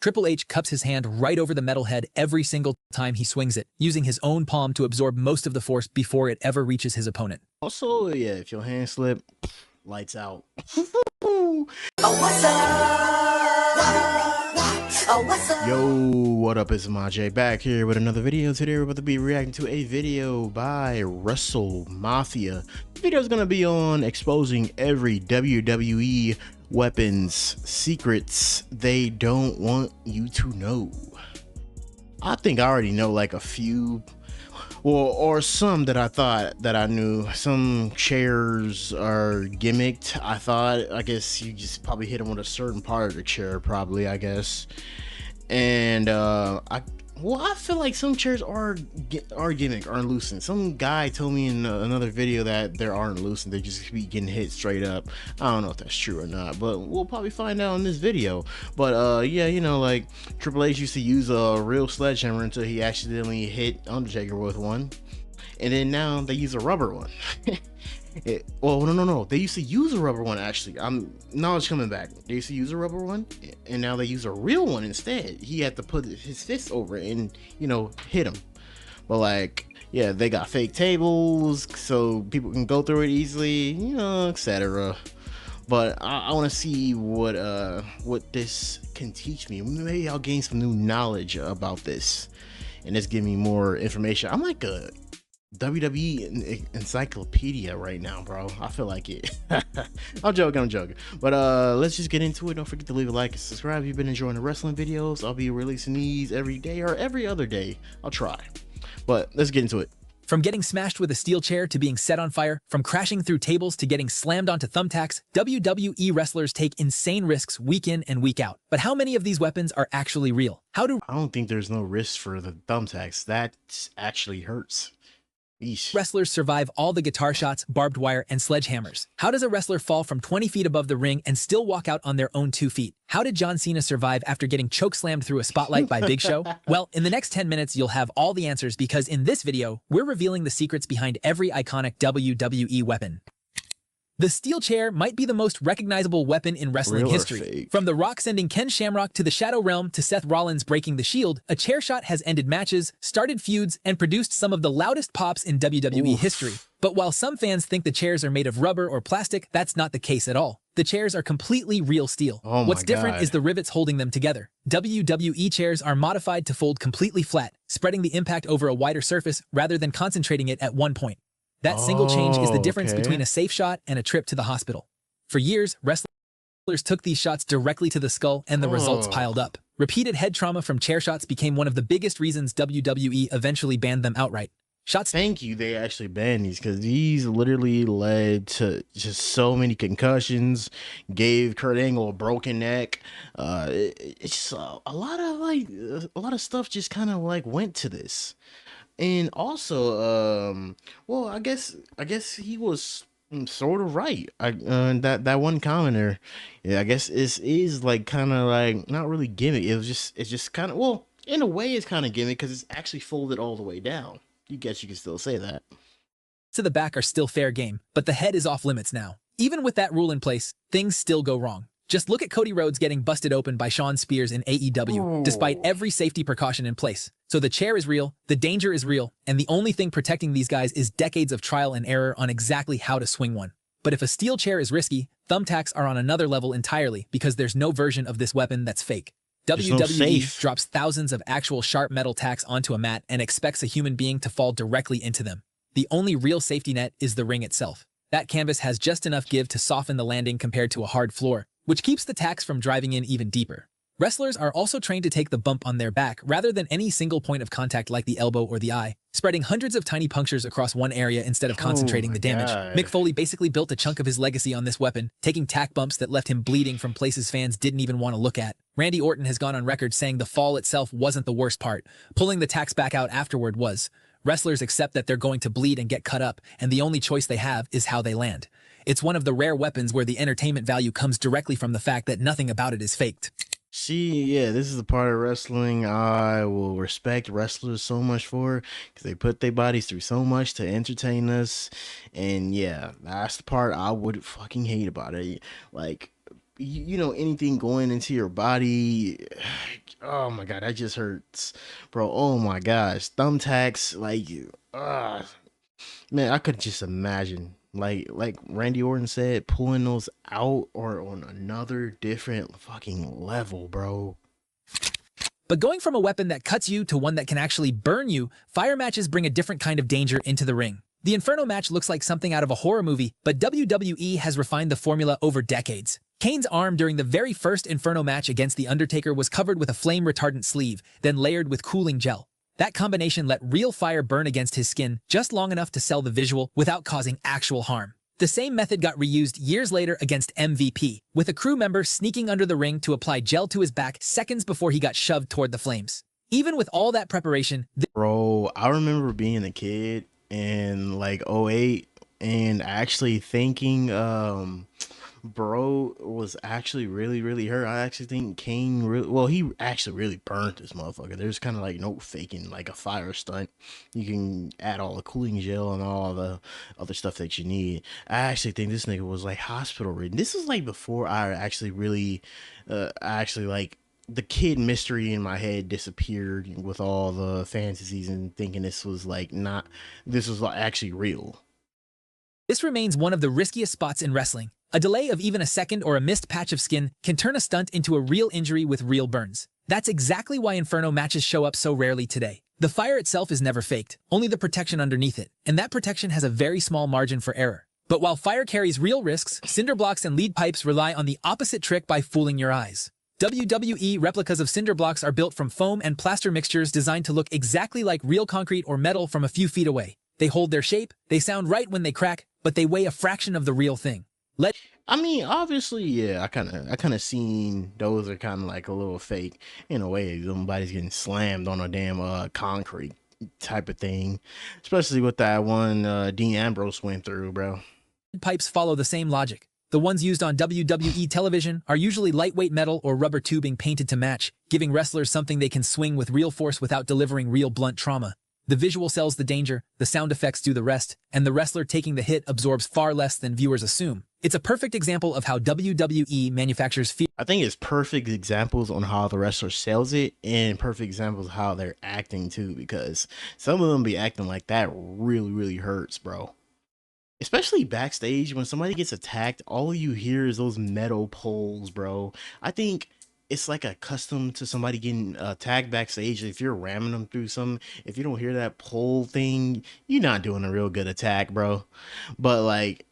Triple H cups his hand right over the metal head every single time he swings it, using his own palm to absorb most of the force before it ever reaches his opponent. Also, yeah, if your hand slip, lights out. Oh, what's up? Oh, what's up? Yo, what up? It's Maj back here with another video. Today we're about to be reacting to a video by Wrestle Mafia. The video is going to be on exposing every WWE weapons secrets they don't want you to know. I think I already know like a few, or some that I thought that I knew. Some chairs are gimmicked. I guess you just probably hit them with a certain part of the chair, probably, I guess. And I feel like some chairs are gimmick, aren't loosened. Some guy told me in another video that they aren't loosened, they just be getting hit straight up. I don't know if that's true or not, but we'll probably find out in this video. But yeah, you know, like Triple H used to use a real sledgehammer until he accidentally hit Undertaker with one, and then now they use a rubber one. Well, no, they used to use a rubber one, actually. Knowledge coming back. They used to use a rubber one, and now they use a real one instead. He had to put his fist over it and, you know, hit him. But like, yeah, they got fake tables so people can go through it easily, you know, etc. But I want to see what this can teach me. Maybe I'll gain some new knowledge about this, and this give me more information. I'm like a WWE encyclopedia right now, bro. I feel like it. I'm joking. But let's just get into it. Don't forget to leave a like and subscribe if you've been enjoying the wrestling videos. I'll be releasing these every day or every other day. I'll try. But let's get into it. From getting smashed with a steel chair to being set on fire, from crashing through tables to getting slammed onto thumbtacks, WWE wrestlers take insane risks week in and week out. But how many of these weapons are actually real? I don't think there's no risk for the thumbtacks. That actually hurts. Eesh. Wrestlers survive all the guitar shots, barbed wire, and sledgehammers? How does a wrestler fall from 20 feet above the ring and still walk out on their own 2 feet? How did John Cena survive after getting chokeslammed through a spotlight by Big Show? Well, in the next 10 minutes, you'll have all the answers because in this video, we're revealing the secrets behind every iconic WWE weapon. The steel chair might be the most recognizable weapon in wrestling history. From The Rock sending Ken Shamrock to the Shadow Realm to Seth Rollins breaking the Shield, a chair shot has ended matches, started feuds, and produced some of the loudest pops in WWE history. But while some fans think the chairs are made of rubber or plastic, that's not the case at all. The chairs are completely real steel. What's different is the rivets holding them together. WWE chairs are modified to fold completely flat, spreading the impact over a wider surface rather than concentrating it at one point. That single change is the difference between a safe shot and a trip to the hospital. For years, wrestlers took these shots directly to the skull and the results piled up. Repeated head trauma from chair shots became one of the biggest reasons WWE eventually banned them outright. Thank you, they actually banned these, because these literally led to just so many concussions, gave Kurt Angle a broken neck. It's just a lot of stuff just kind of like went to this. And also, well, I guess he was sort of right. That one commenter, yeah, I guess is like kind of like not really gimmick. It's just kind of, well, in a way, it's kind of gimmick because it's actually folded all the way down. You guess you can still say that. To the back are still fair game, but the head is off limits now. Even with that rule in place, things still go wrong. Just look at Cody Rhodes getting busted open by Shawn Spears in AEW, despite every safety precaution in place. So the chair is real, the danger is real, and the only thing protecting these guys is decades of trial and error on exactly how to swing one. But if a steel chair is risky, thumbtacks are on another level entirely because there's no version of this weapon that's fake. WWE drops thousands of actual sharp metal tacks onto a mat and expects a human being to fall directly into them. The only real safety net is the ring itself. That canvas has just enough give to soften the landing compared to a hard floor, which keeps the tacks from driving in even deeper. Wrestlers are also trained to take the bump on their back rather than any single point of contact like the elbow or the eye, spreading hundreds of tiny punctures across one area instead of concentrating the damage. Mick Foley basically built a chunk of his legacy on this weapon, taking tack bumps that left him bleeding from places fans didn't even want to look at. Randy Orton has gone on record saying the fall itself wasn't the worst part. Pulling the tacks back out afterward was. Wrestlers accept that they're going to bleed and get cut up, and the only choice they have is how they land. It's one of the rare weapons where the entertainment value comes directly from the fact that nothing about it is faked. See, yeah, this is the part of wrestling I will respect wrestlers so much for, because they put their bodies through so much to entertain us. And yeah, that's the part I would fucking hate about it. Like, you know, anything going into your body. Oh my god, that just hurts, bro. Oh my gosh, thumbtacks, like, uh, man, I could just imagine, like Randy Orton said, pulling those out or on another different fucking level, bro. But going from a weapon that cuts you to one that can actually burn you, fire matches bring a different kind of danger into the ring. The Inferno match looks like something out of a horror movie, but WWE has refined the formula over decades. Kane's arm during the very first Inferno match against The Undertaker was covered with a flame-retardant sleeve, then layered with cooling gel. That combination let real fire burn against his skin just long enough to sell the visual without causing actual harm. The same method got reused years later against MVP, with a crew member sneaking under the ring to apply gel to his back seconds before he got shoved toward the flames. Even with all that preparation, Bro, I remember being a kid in like '08 and actually thinking bro was actually really hurt. I actually think Kane really, well, he actually really burnt this motherfucker. There's kind of like no faking like a fire stunt. You can add all the cooling gel and all the other stuff that you need. I actually think this nigga was like hospital ridden. This is like before I actually really actually like the kid mystery in my head disappeared with all the fantasies and thinking this was like not, this was like actually real. this remains one of the riskiest spots in wrestling. A delay of even a second or a missed patch of skin can turn a stunt into a real injury with real burns. That's exactly why Inferno matches show up so rarely today. The fire itself is never faked, only the protection underneath it, and that protection has a very small margin for error. But while fire carries real risks, cinder blocks and lead pipes rely on the opposite trick by fooling your eyes. WWE replicas of cinder blocks are built from foam and plaster mixtures designed to look exactly like real concrete or metal from a few feet away. They hold their shape, they sound right when they crack, but they weigh a fraction of the real thing. I mean, obviously, yeah, I kind of seen those are kind of like a little fake in a way. Somebody's getting slammed on a damn concrete type of thing, especially with that one Dean Ambrose went through, bro. Pipes follow the same logic. The ones used on WWE television are usually lightweight metal or rubber tubing painted to match, giving wrestlers something they can swing with real force without delivering real blunt trauma. The visual sells the danger, the sound effects do the rest, and the wrestler taking the hit absorbs far less than viewers assume. It's a perfect example of how WWE manufactures fear. I think it's perfect examples on how the wrestler sells it and perfect examples of how they're acting too, because some of them be acting like that really hurts, bro. Especially backstage when somebody gets attacked, all you hear is those metal poles, bro. I think it's like accustomed to somebody getting attacked backstage. If you're ramming them through some, if you don't hear that pole thing, you're not doing a real good attack, bro. But like,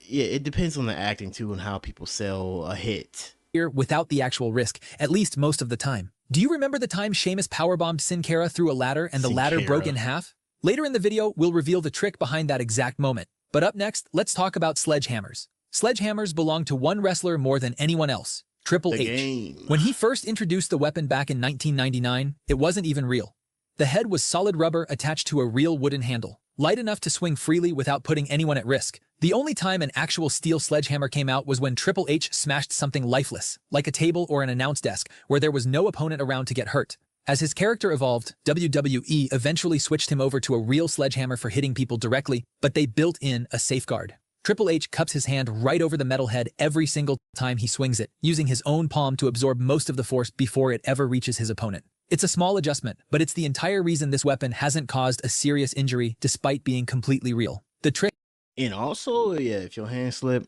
yeah, it depends on the acting too and how people sell a hit. Without the actual risk, at least most of the time. Do you remember the time Sheamus powerbombed Sin Cara through a ladder and the ladder broke in half? Later in the video, we'll reveal the trick behind that exact moment. But up next, let's talk about sledgehammers. Sledgehammers belong to one wrestler more than anyone else, Triple H. When he first introduced the weapon back in 1999, it wasn't even real. The head was solid rubber attached to a real wooden handle, light enough to swing freely without putting anyone at risk. The only time an actual steel sledgehammer came out was when Triple H smashed something lifeless, like a table or an announce desk, where there was no opponent around to get hurt. As his character evolved, WWE eventually switched him over to a real sledgehammer for hitting people directly, but they built in a safeguard. Triple H cups his hand right over the metal head every single time he swings it, using his own palm to absorb most of the force before it ever reaches his opponent. It's a small adjustment, but it's the entire reason this weapon hasn't caused a serious injury despite being completely real. The trick. And also, yeah, if your hand slip,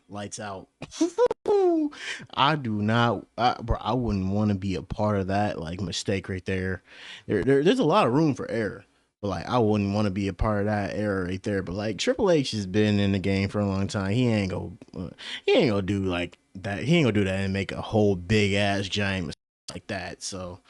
lights out. I do not, bro, I wouldn't want to be a part of that like mistake right there. There's a lot of room for error, but like I wouldn't want to be a part of that error right there. But like Triple H has been in the game for a long time. He ain't gonna do like that. He ain't gonna do that and make a whole big ass giant mistake like that. So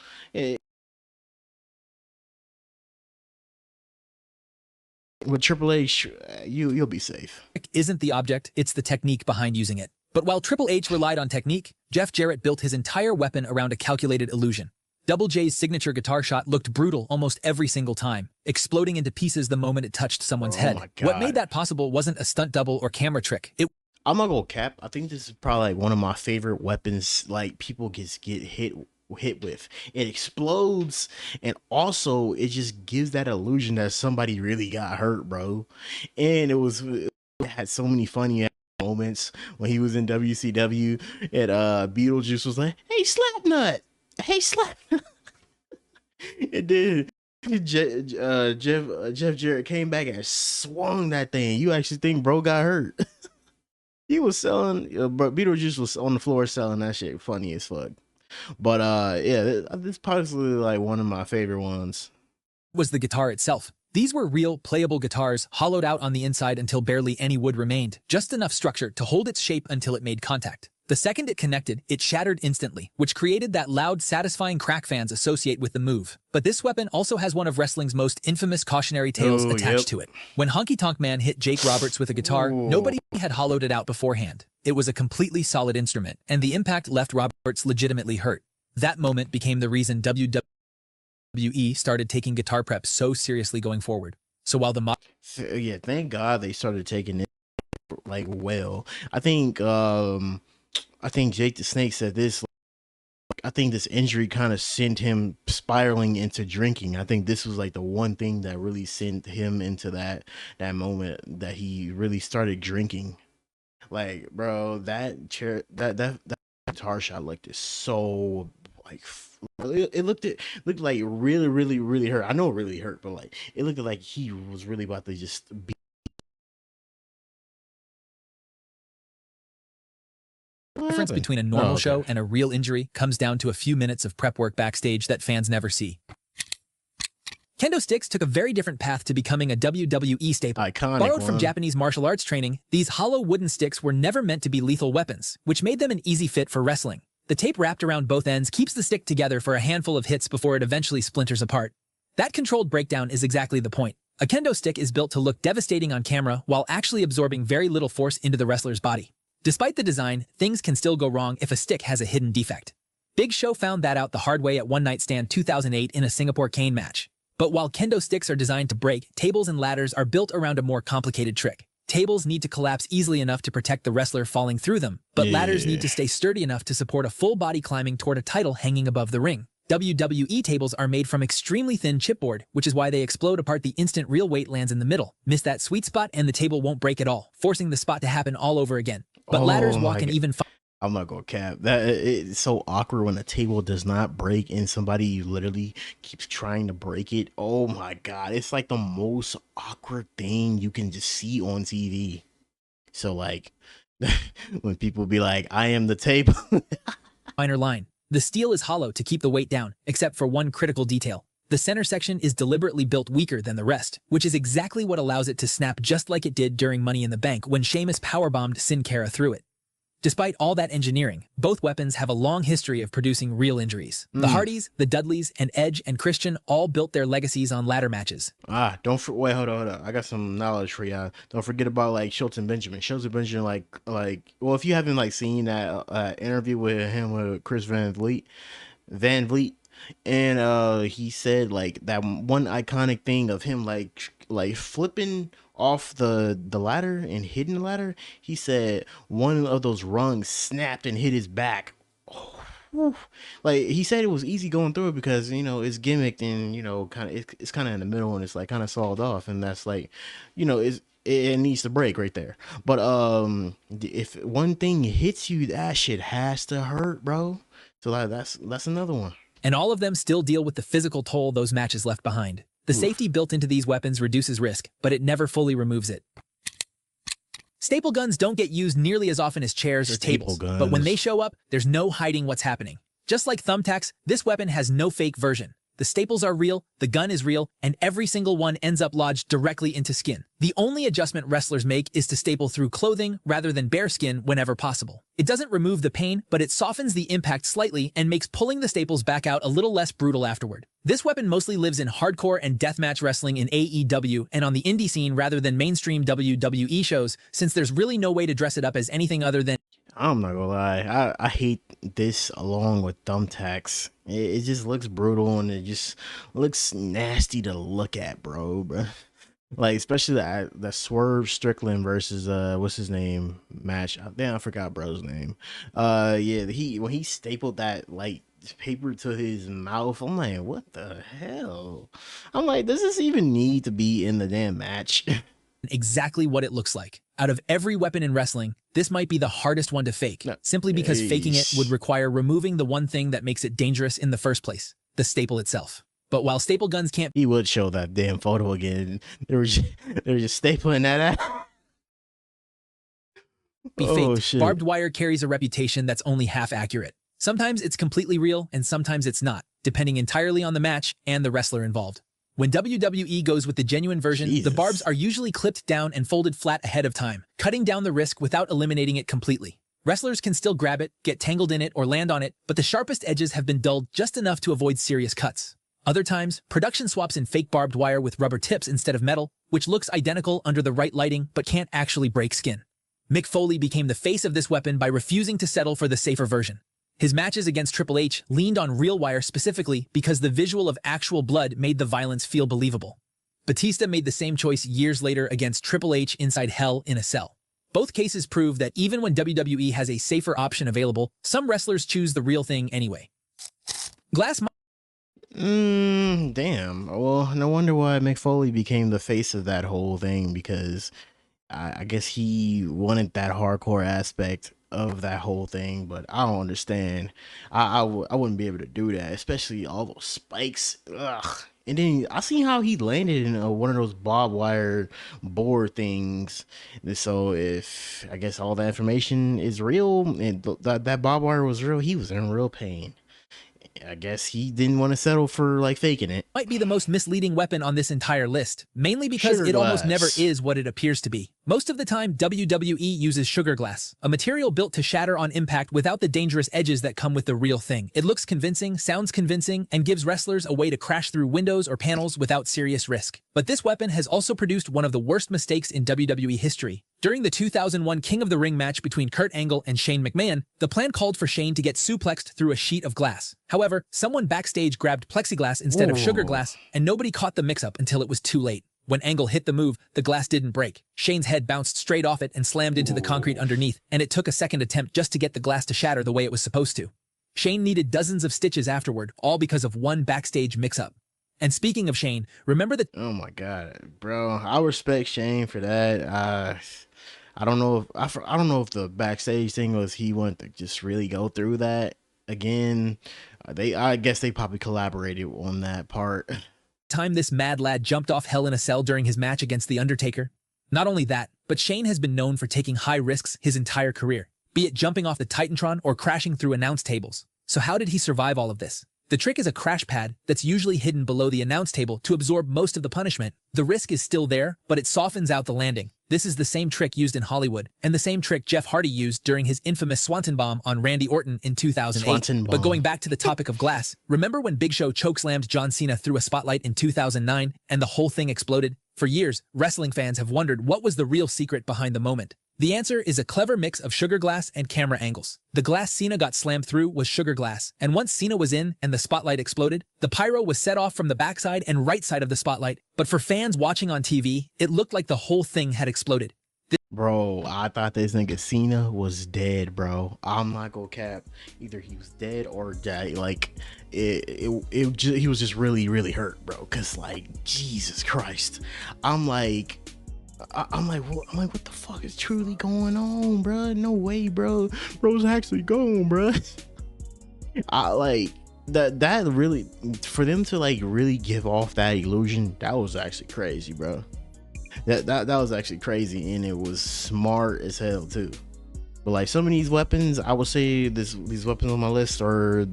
with Triple H, you'll be safe. Isn't the object, it's the technique behind using it. But while Triple H relied on technique, Jeff Jarrett built his entire weapon around a calculated illusion. Double J's signature guitar shot looked brutal almost every single time, exploding into pieces the moment it touched someone's head. What made that possible wasn't a stunt double or camera trick. I'm not gonna cap. I think this is probably like one of my favorite weapons. Like people get hit with. It explodes, and also it just gives that illusion that somebody really got hurt, bro. And it had so many funny moments moments when he was in WCW, and Beetlejuice was like, "Hey, Slapnut! Hey, Slap!" And then Jeff Jarrett came back and swung that thing. You actually think bro got hurt? He was selling, but Beetlejuice was on the floor selling that shit. Funny as fuck. But yeah, this possibly like one of my favorite ones. Was the guitar itself. These were real, playable guitars, hollowed out on the inside until barely any wood remained, just enough structure to hold its shape until it made contact. The second it connected, it shattered instantly, which created that loud, satisfying crack fans associate with the move. But this weapon also has one of wrestling's most infamous cautionary tales attached to it. When Honky Tonk Man hit Jake Roberts with a guitar, nobody had hollowed it out beforehand. It was a completely solid instrument, and the impact left Roberts legitimately hurt. That moment became the reason WWE started taking guitar prep so seriously going forward. So while the yeah, thank God they started taking it like well. I think Jake the Snake said this. I think this injury kind of sent him spiraling into drinking. I think this was like the one thing that really sent him into that moment that he really started drinking. Like, bro, that guitar shot looked so like it looked like really hurt. I know it really hurt, but like it looked like he was really about to just be. The difference between a normal show and a real injury comes down to a few minutes of prep work backstage that fans never see. Kendo sticks took a very different path to becoming a WWE staple. Iconic Borrowed from Japanese martial arts training, these hollow wooden sticks were never meant to be lethal weapons, which made them an easy fit for wrestling. The tape wrapped around both ends keeps the stick together for a handful of hits before it eventually splinters apart. That controlled breakdown is exactly the point. A kendo stick is built to look devastating on camera while actually absorbing very little force into the wrestler's body. Despite the design, things can still go wrong if a stick has a hidden defect. Big Show found that out the hard way at One Night Stand 2008 in a Singapore cane match. But while kendo sticks are designed to break, tables and ladders are built around a more complicated trick. Tables need to collapse easily enough to protect the wrestler falling through them, but ladders need to stay sturdy enough to support a full body climbing toward a title hanging above the ring. WWE tables are made from extremely thin chipboard, which is why they explode apart the instant real weight lands in the middle. Miss that sweet spot and the table won't break at all, forcing the spot to happen all over again. But ladders walk an even I'm not gonna cap that. It's so awkward when a table does not break and somebody literally keeps trying to break it. Oh my God, it's like the most awkward thing you can just see on TV. So like when people be like, I am the table. Finer line. The steel is hollow to keep the weight down, except for one critical detail. The center section is deliberately built weaker than the rest, which is exactly what allows it to snap just like it did during Money in the Bank when Sheamus powerbombed Sin Cara through it. Despite all that engineering, both weapons have a long history of producing real injuries. The Hardys, the Dudleys, and Edge and Christian all built their legacies on ladder matches. Wait, hold on. I got some knowledge for y'all. Don't forget about like Shelton Benjamin. Shelton Benjamin, well, if you haven't like seen that interview with him with Chris Van Vliet, and he said like that one iconic thing of him like flipping off the ladder and hitting the ladder. He said one of those rungs snapped and hit his back. Like he said it was easy going through it because it's gimmicked and it's kind of in the middle and it's like kind of sawed off, and that's like it needs to break right there. But if one thing hits you, that shit has to hurt, bro. So that's another one. And all of them still deal with the physical toll those matches left behind. The safety built into these weapons reduces risk, but it never fully removes it. Staple guns don't get used nearly as often as chairs or tables, but when they show up, there's no hiding what's happening. Just like thumbtacks, this weapon has no fake version. The staples are real, the gun is real, and every single one ends up lodged directly into skin. The only adjustment wrestlers make is to staple through clothing rather than bare skin whenever possible. It doesn't remove the pain, but it softens the impact slightly and makes pulling the staples back out a little less brutal afterward. This weapon mostly lives in hardcore and deathmatch wrestling in AEW and on the indie scene rather than mainstream WWE shows, since there's really no way to dress it up as anything other than... I'm not gonna lie, I hate this along with thumbtacks. It just looks brutal and it just looks nasty to look at, bro. Like especially that Swerve Strickland versus what's his name match. Damn, I forgot bro's name. Yeah, when he stapled that like paper to his mouth, I'm like, what the hell? I'm like, does this even need to be in the damn match? exactly what it looks like. Out of every weapon in wrestling, this might be the hardest one to fake, simply because faking it would require removing the one thing that makes it dangerous in the first place, the staple itself. But while staple guns can't... He would show that damn photo again. They were just stapling that out. be faked. Shit. Barbed wire carries a reputation that's only half accurate. Sometimes it's completely real, and sometimes it's not, depending entirely on the match and the wrestler involved. When WWE goes with the genuine version, the barbs are usually clipped down and folded flat ahead of time, cutting down the risk without eliminating it completely. Wrestlers can still grab it, get tangled in it, or land on it, but the sharpest edges have been dulled just enough to avoid serious cuts. Other times, production swaps in fake barbed wire with rubber tips instead of metal, which looks identical under the right lighting but can't actually break skin. Mick Foley became the face of this weapon by refusing to settle for the safer version. His matches against Triple H leaned on real wire specifically because the visual of actual blood made the violence feel believable. Batista made the same choice years later against Triple H inside Hell in a Cell. Both cases prove that even when WWE has a safer option available, some wrestlers choose the real thing anyway. Glass... Damn. Well, no wonder why Mick Foley became the face of that whole thing, because I guess he wanted that hardcore aspect of that whole thing, but I don't understand. I wouldn't be able to do that, especially all those spikes. Ugh. And then I seen how he landed in one of those barbed wire board things. So if I guess all that information is real and that barbed wire was real, he was in real pain. I guess he didn't want to settle for like faking it. Might be the most misleading weapon on this entire list, mainly because it almost never is what it appears to be. Most of the time, WWE uses sugar glass, a material built to shatter on impact without the dangerous edges that come with the real thing. It looks convincing, sounds convincing, and gives wrestlers a way to crash through windows or panels without serious risk. But this weapon has also produced one of the worst mistakes in WWE history. During the 2001 King of the Ring match between Kurt Angle and Shane McMahon, the plan called for Shane to get suplexed through a sheet of glass. However, someone backstage grabbed plexiglass instead of sugar glass, and nobody caught the mix-up until it was too late. When Angle hit the move, the glass didn't break. Shane's head bounced straight off it and slammed into the concrete underneath, and it took a second attempt just to get the glass to shatter the way it was supposed to. Shane needed dozens of stitches afterward, all because of one backstage mix-up. And speaking of Shane, remember the... Oh my God, bro. I respect Shane for that. I don't know if the backstage thing was he wanted to just really go through that again. I guess they probably collaborated on that part. Time this mad lad jumped off Hell in a Cell during his match against The Undertaker. Not only that, but Shane has been known for taking high risks his entire career, be it jumping off the Titantron or crashing through announce tables. So how did he survive all of this? The trick is a crash pad that's usually hidden below the announce table to absorb most of the punishment. The risk is still there, but it softens out the landing. This is the same trick used in Hollywood, and the same trick Jeff Hardy used during his infamous Swanton Bomb on Randy Orton in 2008. But going back to the topic of glass, remember when Big Show chokeslammed John Cena through a spotlight in 2009 and the whole thing exploded? For years, wrestling fans have wondered what was the real secret behind the moment. The answer is a clever mix of sugar glass and camera angles. The glass Cena got slammed through was sugar glass, and once Cena was in and the spotlight exploded, the pyro was set off from the backside and right side of the spotlight. But for fans watching on TV, it looked like the whole thing had exploded. Bro, I thought this nigga Cena was dead, bro. I'm not gonna cap. Either he was dead or died. Like, he was just really, really hurt, bro. Cause like, Jesus Christ. I'm like, what the fuck is truly going on, bro? No way, bro. Bro's actually gone, bro. I like that really, for them to like really give off that illusion, that was actually crazy, bro. That was actually crazy, and it was smart as hell too. But like some of these weapons, I would say these weapons on my list are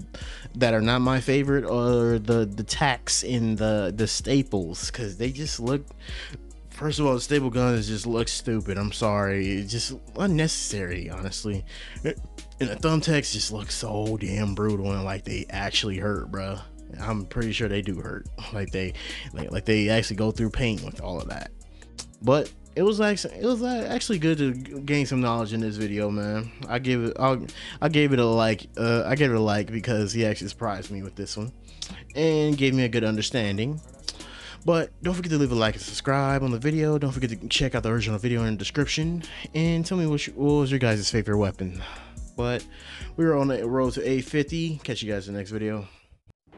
that are not my favorite, or the tacks and the staples, because they just look. First of all, the staple guns just look stupid. I'm sorry, it's just unnecessary, honestly. And the thumbtacks just look so damn brutal and like they actually hurt, bro. I'm pretty sure they do hurt. Like they actually go through pain with all of that. But it was actually good to gain some knowledge in this video, man. I gave it a like. I gave it a like because he actually surprised me with this one and gave me a good understanding. But don't forget to leave a like and subscribe on the video. Don't forget to check out the original video in the description and tell me what was your guys' favorite weapon. But we're on the road to 850. Catch you guys in the next video.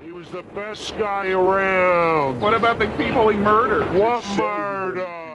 He was the best guy around. What about the people he murdered? What murder?